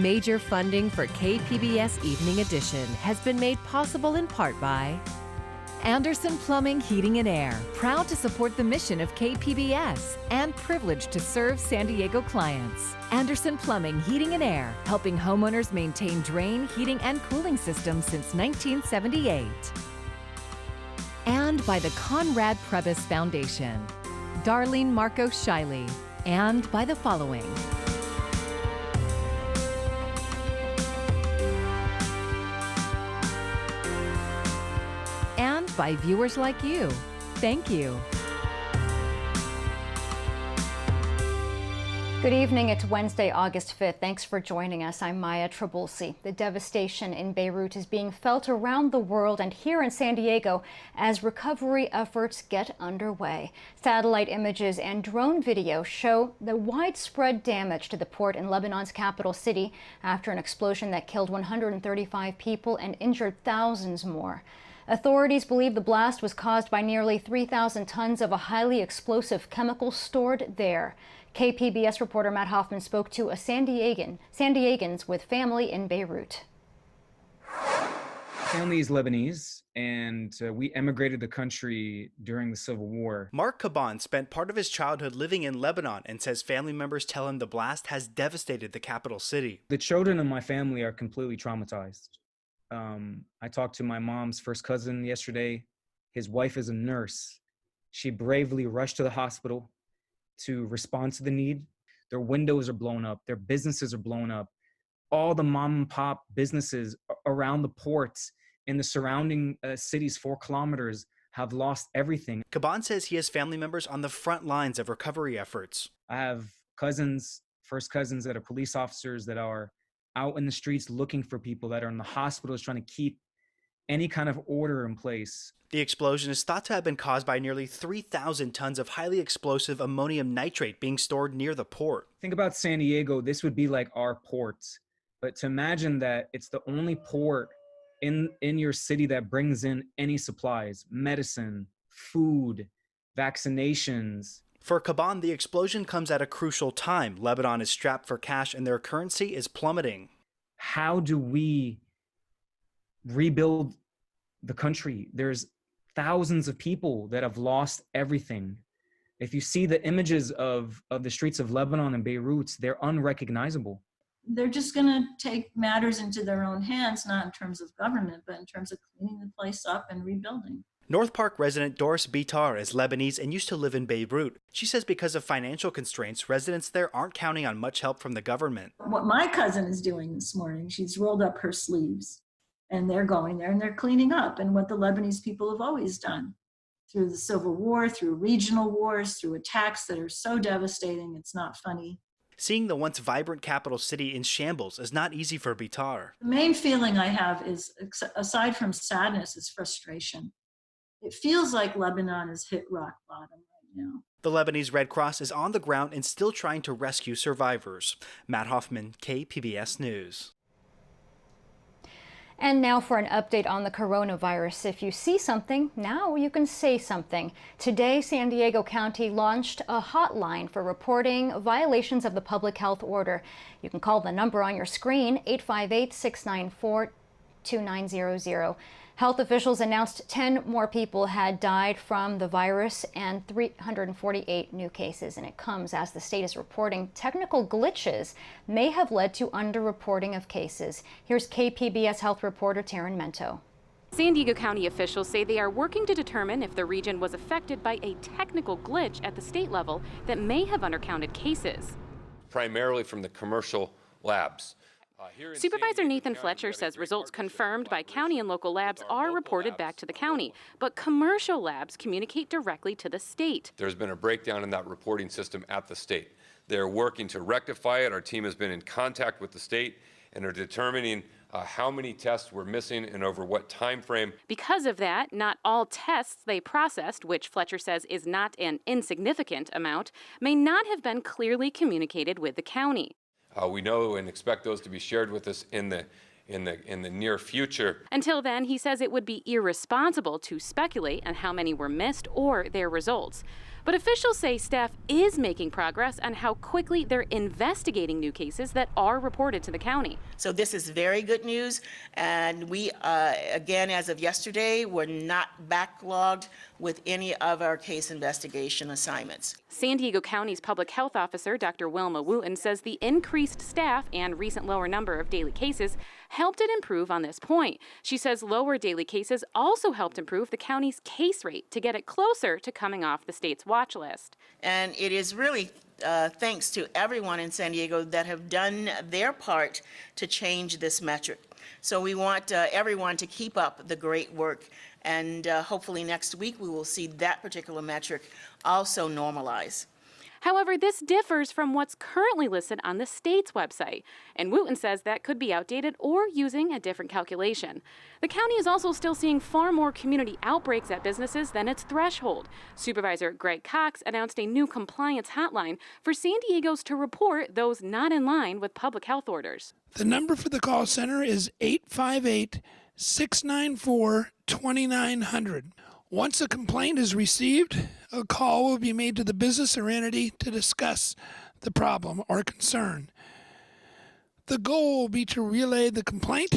Major funding for KPBS Evening Edition has been made possible in part by Anderson Plumbing, Heating and Air, proud to support the mission of KPBS and privileged to serve San Diego clients. Anderson Plumbing, Heating and Air, helping homeowners maintain drain, heating, and cooling systems since 1978. And by the Conrad Prebys Foundation, Darlene Marco Shiley, and by the following. And by viewers like you. Thank you. Good evening. It's Wednesday, August 5th. Thanks for joining us. I'm Maya Trabulsi. The devastation in Beirut is being felt around the world and here in San Diego as recovery efforts get underway. Satellite images and drone video show the widespread damage to the port in Lebanon's capital city after an explosion that killed 135 people and injured thousands more. Authorities believe the blast was caused by nearly 3,000 tons of a highly explosive chemical stored there. KPBS reporter Matt Hoffman spoke to a San Diegans with family in Beirut. Family is Lebanese, and we emigrated the country during the Civil War. Mark Caban spent part of his childhood living in Lebanon and says family members tell him the blast has devastated the capital city. The children in my family are completely traumatized. I talked to my mom's first cousin yesterday. His wife is a nurse. She bravely rushed to the hospital to respond to the need. Their windows are blown up. Their businesses are blown up. All the mom and pop businesses around the ports in the surrounding cities, 4 kilometers, have lost everything. Caban says he has family members on the front lines of recovery efforts. I have cousins, first cousins that are police officers that are out in the streets looking for people, that are in the hospitals trying to keep any kind of order in place. The explosion is thought to have been caused by nearly 3,000 tons of highly explosive ammonium nitrate being stored near the port. Think about San Diego, this would be like our port. But to imagine that it's the only port in your city that brings in any supplies, medicine, food, vaccinations. For Caban, the explosion comes at a crucial time. Lebanon is strapped for cash and their currency is plummeting. How do we rebuild the country? There's thousands of people that have lost everything. If you see the images of the streets of Lebanon and Beirut, they're unrecognizable. They're just going to take matters into their own hands, not in terms of government, but in terms of cleaning the place up and rebuilding. North Park resident Doris Bitar is Lebanese and used to live in Beirut. She says because of financial constraints, residents there aren't counting on much help from the government. What my cousin is doing this morning, she's rolled up her sleeves and they're going there and they're cleaning up, and what the Lebanese people have always done through the Civil War, through regional wars, through attacks that are so devastating, it's not funny. Seeing the once vibrant capital city in shambles is not easy for Bitar. The main feeling I have is, aside from sadness, is frustration. It feels like Lebanon has hit rock bottom right now. The Lebanese Red Cross is on the ground and still trying to rescue survivors. Matt Hoffman, KPBS News. And now for an update on the coronavirus. If you see something, now you can say something. Today, San Diego County launched a hotline for reporting violations of the public health order. You can call the number on your screen, 858-694-2900. Health officials announced 10 more people had died from the virus and 348 new cases. And it comes as the state is reporting technical glitches may have led to underreporting of cases. Here's KPBS health reporter Taryn Mento. San Diego County officials say they are working to determine if the region was affected by a technical glitch at the state level that may have undercounted cases. Primarily from the commercial labs. Supervisor Nathan Fletcher says results confirmed by county and local labs are reported back to the county, but commercial labs communicate directly to the state. There's been a breakdown in that reporting system at the state. They're working to rectify it. Our team has been in contact with the state and are determining how many tests were missing and over what time frame. Because of that, not all tests they processed, which Fletcher says is not an insignificant amount, may not have been clearly communicated with the county. We know and expect those to be shared with us in the near future. Until then, he says it would be irresponsible to speculate on how many were missed or their results. But officials say staff is making progress on how quickly they're investigating new cases that are reported to the county. So this is very good news, and we, again, as of yesterday, were not backlogged with any of our case investigation assignments. San Diego County's public health officer, Dr. Wilma Wooten, says the increased staff and recent lower number of daily cases helped it improve on this point. She says lower daily cases also helped improve the county's case rate to get it closer to coming off the state's watch list. And it is really thanks to everyone in San Diego that have done their part to change this metric. So we want everyone to keep up the great work, and hopefully next week we will see that particular metric also normalize. However, this differs from what's currently listed on the state's website, and Wooten says that could be outdated or using a different calculation. The county is also still seeing far more community outbreaks at businesses than its threshold. Supervisor Greg Cox announced a new compliance hotline for San Diegos to report those not in line with public health orders. The number for the call center is 858-694-2900. Once a complaint is received, a call will be made to the business or entity to discuss the problem or concern. The goal will be to relay the complaint,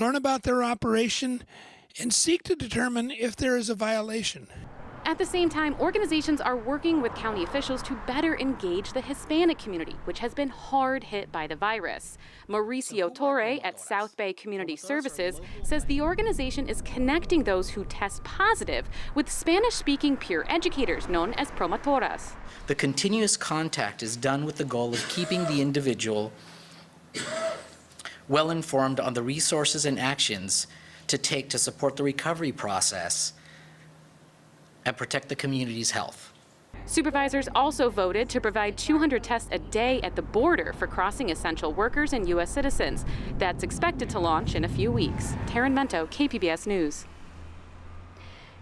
learn about their operation, and seek to determine if there is a violation. At the same time, organizations are working with county officials to better engage the Hispanic community, which has been hard hit by the virus. Mauricio Torre at South Bay Community Services says the organization is connecting those who test positive with Spanish-speaking peer educators known as promotoras. The continuous contact is done with the goal of keeping the individual well informed on the resources and actions to take to support the recovery process and protect the community's health. Supervisors also voted to provide 200 tests a day at the border for crossing essential workers and U.S. citizens. That's expected to launch in a few weeks. Taryn Mento, KPBS News.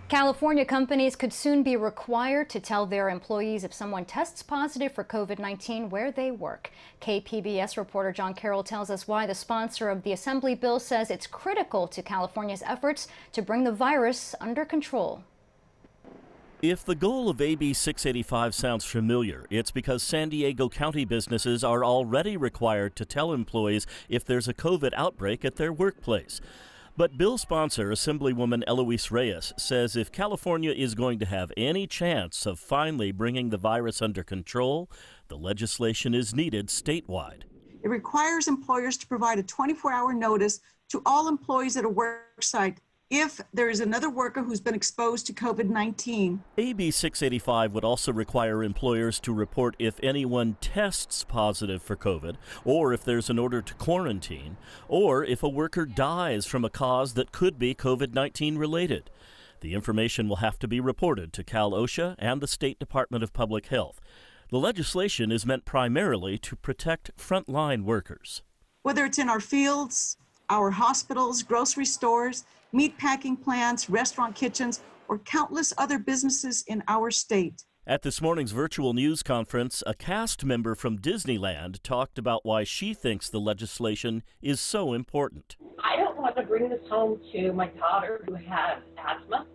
California companies could soon be required to tell their employees if someone tests positive for COVID-19 where they work. KPBS reporter John Carroll tells us why the sponsor of the Assembly bill says it's critical to California's efforts to bring the virus under control. If the goal of AB 685 sounds familiar, it's because San Diego County businesses are already required to tell employees if there's a COVID outbreak at their workplace. But bill sponsor Assemblywoman Eloise Reyes says if California is going to have any chance of finally bringing the virus under control, the legislation is needed statewide. It requires employers to provide a 24-hour notice to all employees at a work site if there is another worker who's been exposed to COVID-19. AB 685 would also require employers to report if anyone tests positive for COVID, or if there's an order to quarantine, or if a worker dies from a cause that could be COVID-19 related. The information will have to be reported to Cal OSHA and the State Department of Public Health. The legislation is meant primarily to protect frontline workers. Whether it's in our fields, our hospitals, grocery stores, meat packing plants, restaurant kitchens, or countless other businesses in our state. At this morning's virtual news conference, a cast member from Disneyland talked about why she thinks the legislation is so important. I don't want to bring this home to my daughter who has asthma.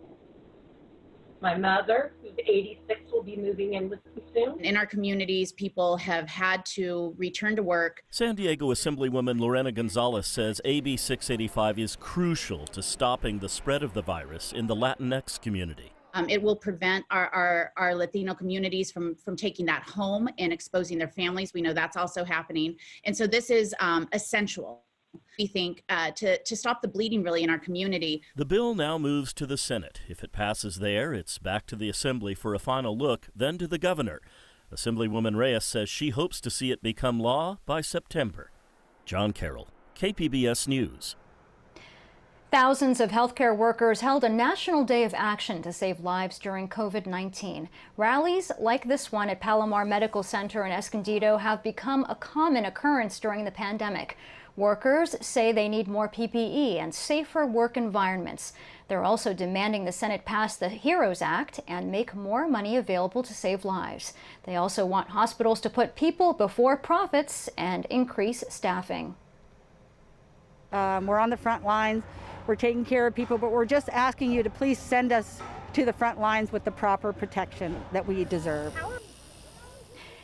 My mother, who's 86, will be moving in with me soon. In our communities, people have had to return to work. San Diego Assemblywoman Lorena Gonzalez says AB 685 is crucial to stopping the spread of the virus in the Latinx community. It will prevent our Latino communities from taking that home and exposing their families. We know that's also happening. And so this is essential, we think, to stop the bleeding really in our community. The bill now moves to the Senate. If it passes there, it's back to the Assembly for a final look, then to the governor. Assemblywoman Reyes says she hopes to see it become law by September. John Carroll, KPBS News. Thousands of healthcare workers held a national day of action to save lives during COVID-19. Rallies like this one at Palomar Medical Center in Escondido have become a common occurrence during the pandemic. Workers say they need more PPE and safer work environments. They're also demanding the Senate pass the HEROES Act and make more money available to save lives. They also want hospitals to put people before profits and increase staffing. We're on the front lines. We're taking care of people, but we're just asking you to please send us to the front lines with the proper protection that we deserve.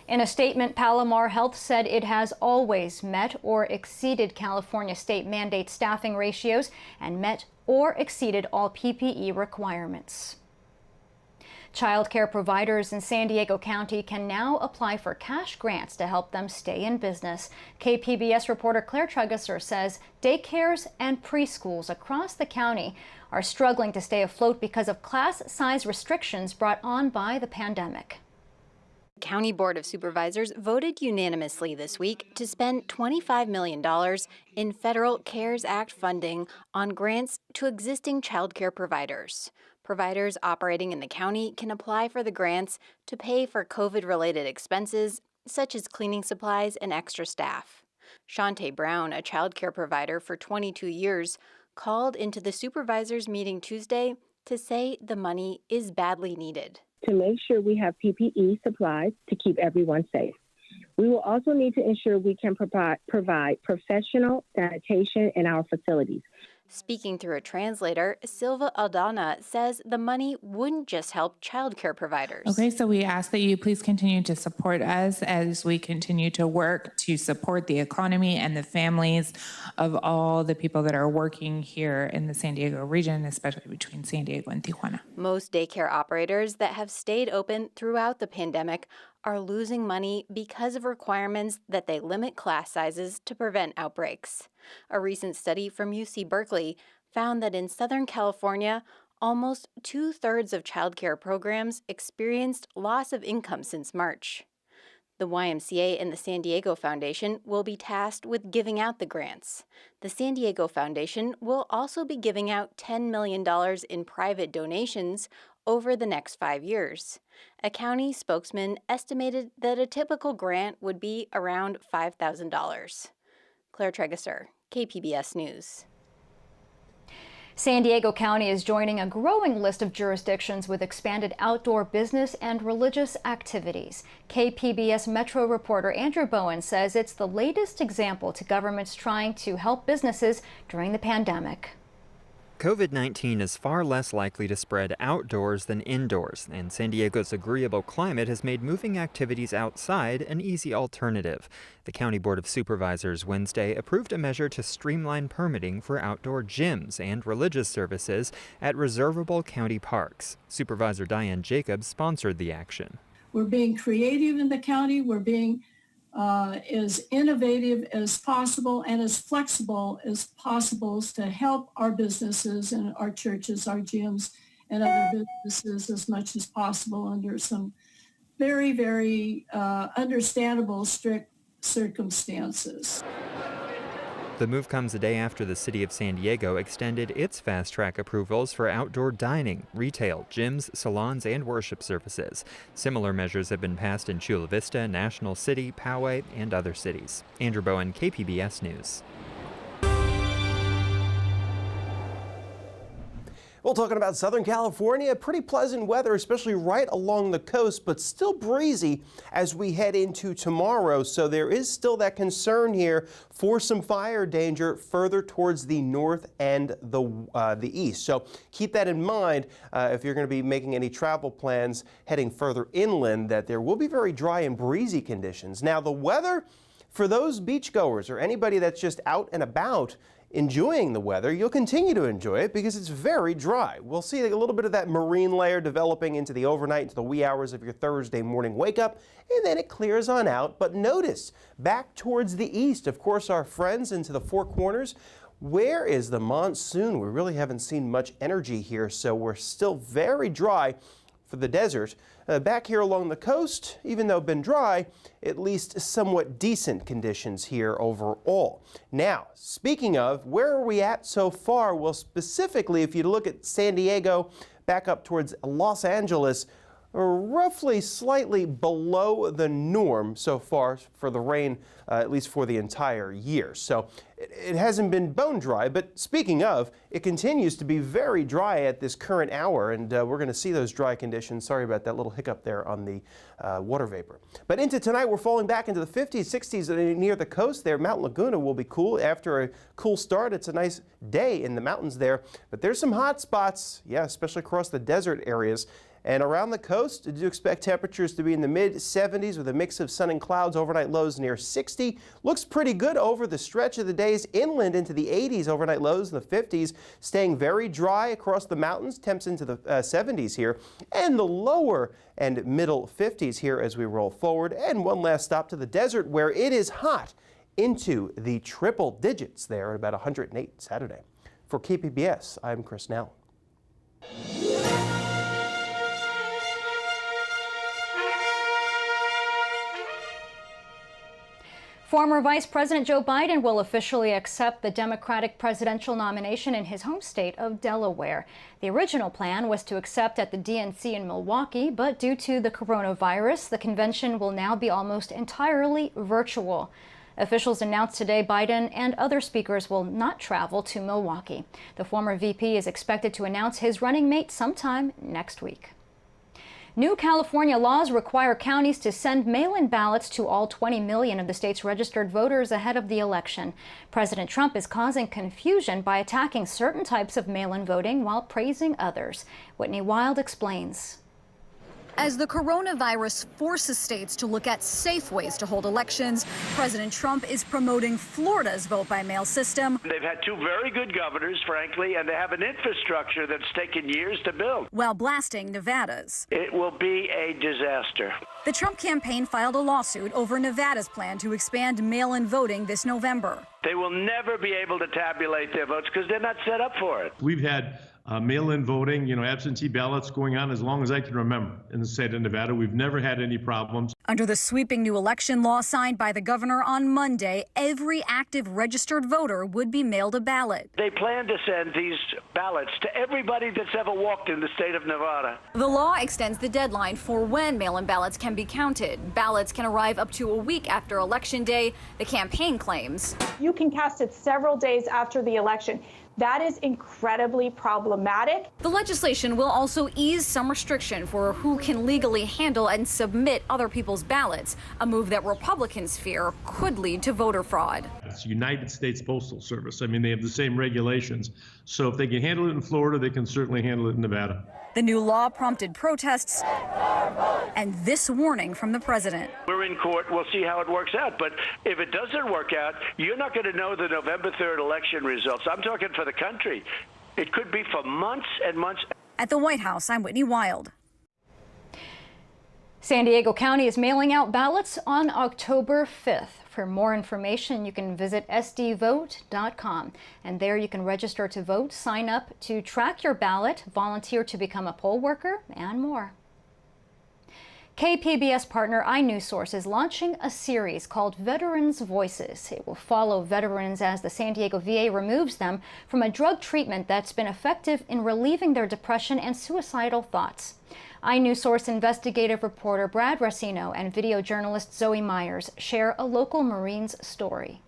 In a statement, Palomar Health said it has always met or exceeded California state mandate staffing ratios and met or exceeded all PPE requirements. Child care providers in San Diego County can now apply for cash grants to help them stay in business. KPBS reporter Claire Tregesser says daycares and preschools across the county are struggling to stay afloat because of class size restrictions brought on by the pandemic. The County Board of Supervisors voted unanimously this week to spend $25 million in federal CARES Act funding on grants to existing child care providers. Providers operating in the county can apply for the grants to pay for COVID-related expenses, such as cleaning supplies and extra staff. Shantae Brown, a child care provider for 22 years, called into the supervisors meeting Tuesday to say the money is badly needed. To make sure we have PPE supplies to keep everyone safe. We will also need to ensure we can provide professional sanitation in our facilities. Speaking through a translator, Silva Aldana says the money wouldn't just help childcare providers. Okay, so we ask that you please continue to support us as we continue to work to support the economy and the families of all the people that are working here in the San Diego region, especially between San Diego and Tijuana. Most daycare operators that have stayed open throughout the pandemic are losing money because of requirements that they limit class sizes to prevent outbreaks. A recent study from UC Berkeley found that in Southern California, almost 2/3 of childcare programs experienced loss of income since March. The YMCA and the San Diego Foundation will be tasked with giving out the grants. The San Diego Foundation will also be giving out $10 million in private donations over the next 5 years. A county spokesman estimated that a typical grant would be around $5,000. Claire Tregesser, KPBS News. San Diego County is joining a growing list of jurisdictions with expanded outdoor business and religious activities. KPBS Metro reporter Andrew Bowen says it's the latest example to governments trying to help businesses during the pandemic. COVID-19 is far less likely to spread outdoors than indoors, and San Diego's agreeable climate has made moving activities outside an easy alternative. The County Board of Supervisors Wednesday approved a measure to streamline permitting for outdoor gyms and religious services at reservable county parks. Supervisor Diane Jacobs sponsored the action. We're being creative in the county. We're being as innovative as possible and as flexible as possible to help our businesses and our churches, our gyms, and other businesses as much as possible under some very, very understandable, strict circumstances. The move comes a day after the city of San Diego extended its fast-track approvals for outdoor dining, retail, gyms, salons, and worship services. Similar measures have been passed in Chula Vista, National City, Poway, and other cities. Andrew Bowen, KPBS News. Well, talking about Southern California, pretty pleasant weather, especially right along the coast, but still breezy as we head into tomorrow. So there is still that concern here for some fire danger further towards the north and the east. So keep that in mind if you're going to be making any travel plans heading further inland, that there will be very dry and breezy conditions. Now, the weather for those beachgoers or anybody that's just out and about enjoying the weather, you'll continue to enjoy it because it's very dry. We'll see a little bit of that marine layer developing into the overnight, into the wee hours of your Thursday morning wake up, and then it clears on out. But notice, back towards the east, of course, our friends into the Four Corners, where is the monsoon? We really haven't seen much energy here, so we're still very dry for the desert. Back here along the coast, even though been dry, at least somewhat decent conditions here overall. Now, speaking of, where are we at so far? Well, specifically, if you look at San Diego, back up towards Los Angeles, roughly slightly below the norm so far for the rain, at least for the entire year. So it hasn't been bone dry, but speaking of, it continues to be very dry at this current hour, and we're going to see those dry conditions. Sorry about that little hiccup there on the water vapor. But into tonight, we're falling back into the 50s, 60s near the coast there. Mount Laguna will be cool after a cool start. It's a nice day in the mountains there, but there's some hot spots, yeah, especially across the desert areas. And around the coast, do expect temperatures to be in the mid-70s with a mix of sun and clouds, overnight lows near 60. Looks pretty good over the stretch of the days. Inland into the 80s, overnight lows in the 50s. Staying very dry across the mountains, temps into the 70s here. And the lower and middle 50s here as we roll forward. And one last stop to the desert where it is hot into the triple digits there at about 108 Saturday. For KPBS, I'm Chris Nell. Former Vice President Joe Biden will officially accept the Democratic presidential nomination in his home state of Delaware. The original plan was to accept at the DNC in Milwaukee, but due to the coronavirus, the convention will now be almost entirely virtual. Officials announced today Biden and other speakers will not travel to Milwaukee. The former VP is expected to announce his running mate sometime next week. New California laws require counties to send mail-in ballots to all 20 million of the state's registered voters ahead of the election. President Trump is causing confusion by attacking certain types of mail-in voting while praising others. Whitney Wild explains. As the coronavirus forces states to look at safe ways to hold elections, President Trump is promoting Florida's vote-by-mail system. They've had two very good governors, frankly, and they have an infrastructure that's taken years to build. While blasting Nevada's. It will be a disaster. The Trump campaign filed a lawsuit over Nevada's plan to expand mail-in voting this November. They will never be able to tabulate their votes because they're not set up for it. We've had mail-in voting, absentee ballots going on as long as I can remember in the state of Nevada. We've never had any problems. Under the sweeping new election law signed by the governor on Monday, every active registered voter would be mailed a ballot. They plan to send these ballots to everybody that's ever walked in the state of Nevada. The law extends the deadline for when mail-in ballots can be counted. Ballots can arrive up to a week after Election Day, the campaign claims. You can cast it several days after the election. That is incredibly problematic. The legislation will also ease some restriction for who can legally handle and submit other people's ballots, a move that Republicans fear could lead to voter fraud. It's United States Postal Service. They have the same regulations. So if they can handle it in Florida, they can certainly handle it in Nevada. The new law prompted protests and this warning from the president. We're in court. We'll see how it works out. But if it doesn't work out, you're not going to know the November 3rd election results. I'm talking for the country. It could be for months and months. At the White House, I'm Whitney Wild. San Diego County is mailing out ballots on October 5th. For more information, you can visit sdvote.com, and there you can register to vote, sign up to track your ballot, volunteer to become a poll worker, and more. KPBS partner iNewsSource is launching a series called Veterans Voices. It will follow veterans as the San Diego VA removes them from a drug treatment that's been effective in relieving their depression and suicidal thoughts. iNewsSource investigative reporter Brad Racino and video journalist Zoe Myers share a local Marine's story.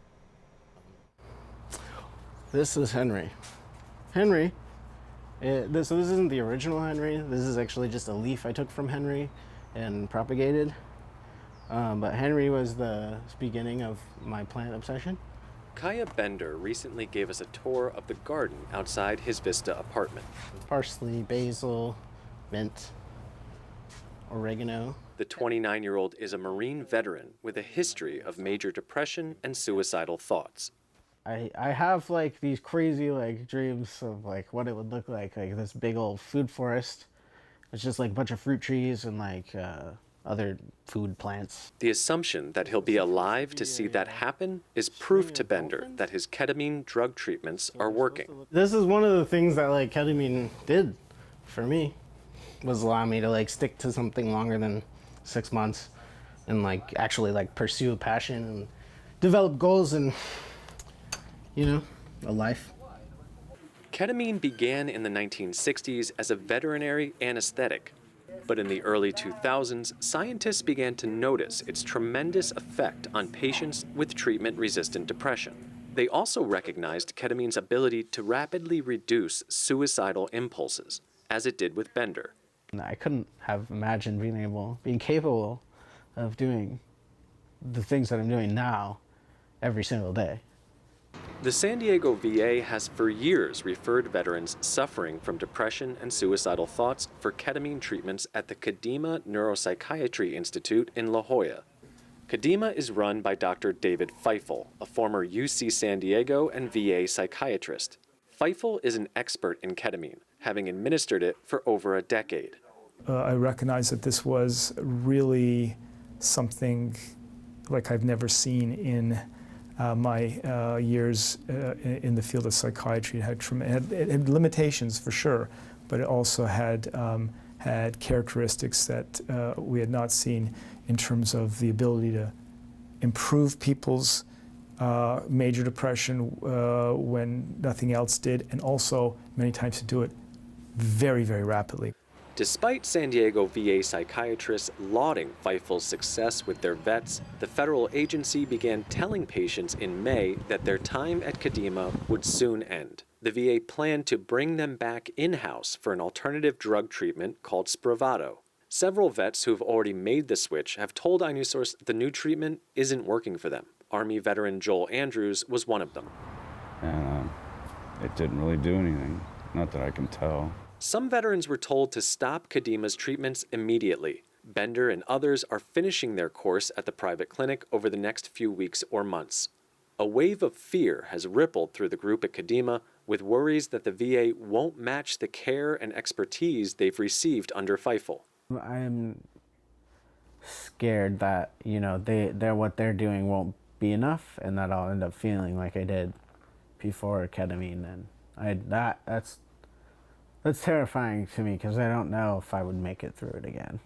This is Henry. Henry, this isn't the original Henry. This is actually just a leaf I took from Henry and propagated. But Henry was the beginning of my plant obsession. Kaya Bender recently gave us a tour of the garden outside his Vista apartment. Parsley, basil, mint, oregano. The 29-year-old is a Marine veteran with a history of major depression and suicidal thoughts. I have these crazy dreams of what it would look like this big old food forest. It's just a bunch of fruit trees and other food plants. The assumption that he'll be alive to see that happen is proof to Bender that his ketamine drug treatments are working. This is one of the things that ketamine did for me, was allow me to stick to something longer than 6 months and actually pursue a passion and develop goals and a life. Ketamine began in the 1960s as a veterinary anesthetic, but in the early 2000s, scientists began to notice its tremendous effect on patients with treatment-resistant depression. They also recognized ketamine's ability to rapidly reduce suicidal impulses, as it did with Bender. I couldn't have imagined being capable of doing the things that I'm doing now every single day. The San Diego VA has for years referred veterans suffering from depression and suicidal thoughts for ketamine treatments at the Kadima Neuropsychiatry Institute in La Jolla. Kadima is run by Dr. David Feifel, a former UC San Diego and VA psychiatrist. Feifel is an expert in ketamine, having administered it for over a decade. I recognize that this was really something like I've never seen in my years in the field of psychiatry. It had limitations for sure, but it also had characteristics that we had not seen in terms of the ability to improve people's major depression when nothing else did, and also many times to do it very, very rapidly. Despite San Diego VA psychiatrists lauding Feifel's success with their vets, the federal agency began telling patients in May that their time at Kadima would soon end. The VA planned to bring them back in-house for an alternative drug treatment called Spravato. Several vets who've already made the switch have told iNewsSource the new treatment isn't working for them. Army veteran Joel Andrews was one of them. And it didn't really do anything, not that I can tell. Some veterans were told to stop Kadima's treatments immediately. Bender and others are finishing their course at the private clinic over the next few weeks or months. A wave of fear has rippled through the group at Kadima, with worries that the VA won't match the care and expertise they've received under Feifel. I'm scared that, they're what they're doing won't be enough, and that I'll end up feeling like I did before ketamine. And that's terrifying to me, because I don't know if I would make it through it again.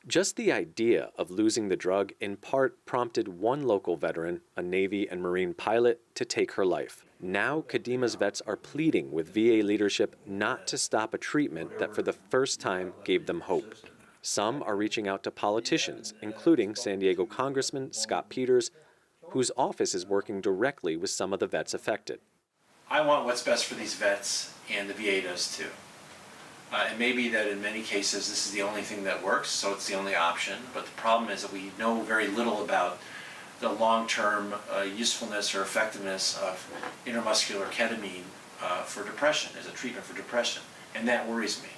Just the idea of losing the drug in part prompted one local veteran, a Navy and Marine pilot, to take her life. Now Kadima's vets are pleading with VA leadership not to stop a treatment that for the first time gave them hope. Some are reaching out to politicians, including San Diego Congressman Scott Peters, whose office is working directly with some of the vets affected. I want what's best for these vets, and the VA does too. It may be that in many cases this is the only thing that works, so it's the only option, but the problem is that we know very little about the long-term usefulness or effectiveness of intramuscular ketamine for depression, as a treatment for depression, and that worries me.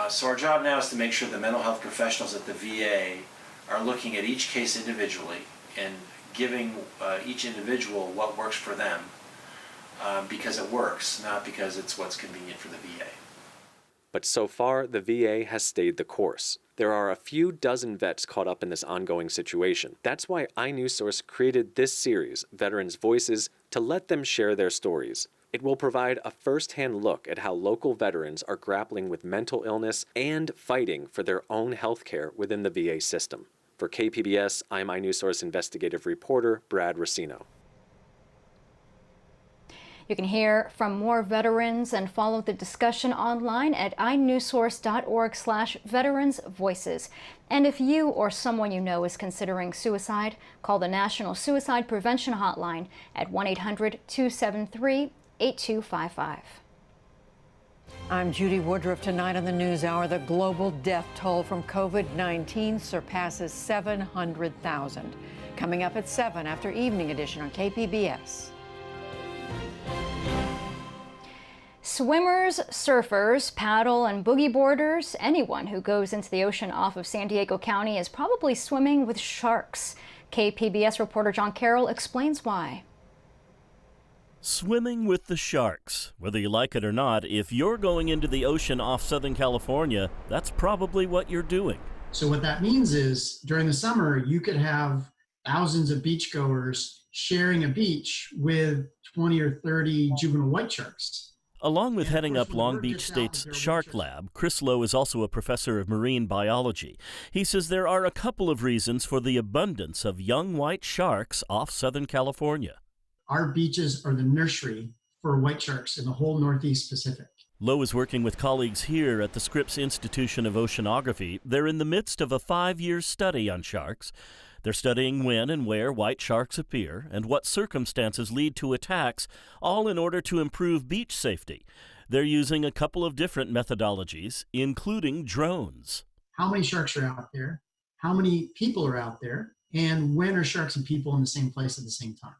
So our job now is to make sure the mental health professionals at the VA are looking at each case individually and giving each individual what works for them because it works, not because it's what's convenient for the VA. But so far, the VA has stayed the course. There are a few dozen vets caught up in this ongoing situation. That's why iNewsSource created this series, Veterans Voices, to let them share their stories. It will provide a first-hand look at how local veterans are grappling with mental illness and fighting for their own health care within the VA system. For KPBS, I'm iNewsSource investigative reporter Brad Racino. You can hear from more veterans and follow the discussion online at inewsource.org/Veterans Voices. And if you or someone you know is considering suicide, call the National Suicide Prevention Hotline at 1-800-273-8255. I'm Judy Woodruff. Tonight on the NewsHour, the global death toll from COVID-19 surpasses 700,000. Coming up at 7 after Evening Edition on KPBS. Swimmers, surfers, paddle and boogie boarders, anyone who goes into the ocean off of San Diego County is probably swimming with sharks. KPBS reporter John Carroll explains why. Swimming with the sharks. Whether you like it or not, if you're going into the ocean off Southern California, that's probably what you're doing. So what that means is during the summer, you could have thousands of beachgoers sharing a beach with 20 or 30 juvenile white sharks. Along with heading up Long Beach State's Shark Lab, Chris Lowe is also a professor of marine biology. He says there are a couple of reasons for the abundance of young white sharks off Southern California. Our beaches are the nursery for white sharks in the whole Northeast Pacific. Lowe is working with colleagues here at the Scripps Institution of Oceanography. They're in the midst of a 5-year study on sharks. They're studying when and where white sharks appear and what circumstances lead to attacks, all in order to improve beach safety. They're using a couple of different methodologies, including drones. How many sharks are out there? How many people are out there? And when are sharks and people in the same place at the same time?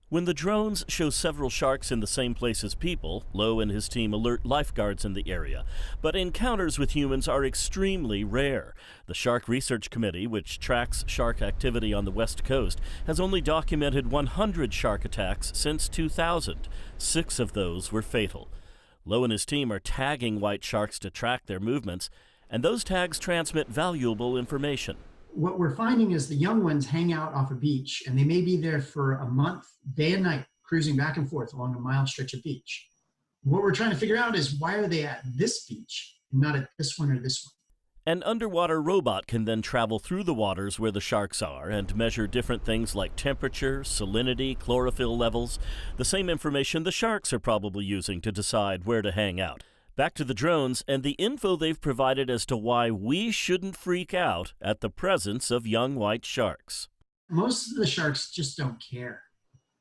When the drones show several sharks in the same place as people, Lowe and his team alert lifeguards in the area. But encounters with humans are extremely rare. The Shark Research Committee, which tracks shark activity on the West Coast, has only documented 100 shark attacks since 2000. 6 of those were fatal. Lowe and his team are tagging white sharks to track their movements, and those tags transmit valuable information. What we're finding is the young ones hang out off a beach, and they may be there for a month, day and night, cruising back and forth along a mile stretch of beach. What we're trying to figure out is, why are they at this beach and not at this one or this one? An underwater robot can then travel through the waters where the sharks are and measure different things like temperature, salinity, chlorophyll levels, the same information the sharks are probably using to decide where to hang out. Back to the drones and the info they've provided as to why we shouldn't freak out at the presence of young white sharks. Most of the sharks just don't care.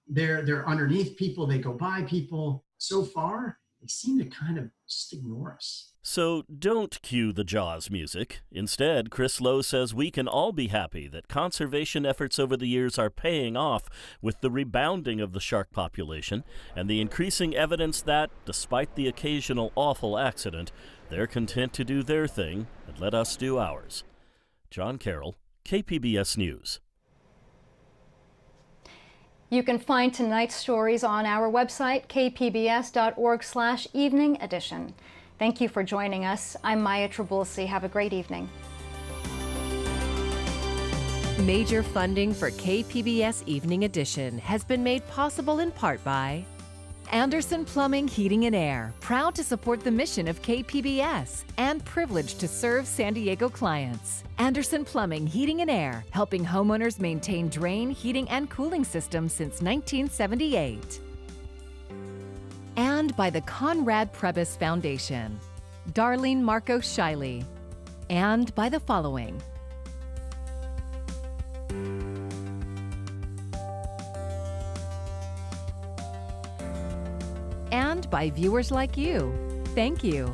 They're underneath people, they go by people. So far, they seem to kind of just ignore us. So don't cue the Jaws music. Instead, Chris Lowe says we can all be happy that conservation efforts over the years are paying off with the rebounding of the shark population and the increasing evidence that, despite the occasional awful accident, they're content to do their thing and let us do ours. John Carroll, KPBS News. You can find tonight's stories on our website, kpbs.org/evening edition. Thank you for joining us. I'm Maya Trabulsi. Have a great evening. Major funding for KPBS Evening Edition has been made possible in part by Anderson Plumbing, Heating and Air, proud to support the mission of KPBS and privileged to serve San Diego clients. Anderson Plumbing, Heating and Air, helping homeowners maintain drain, heating, and cooling systems since 1978. And by the Conrad Prebys Foundation, Darlene Marco Shiley, and by the following. And by viewers like you. Thank you.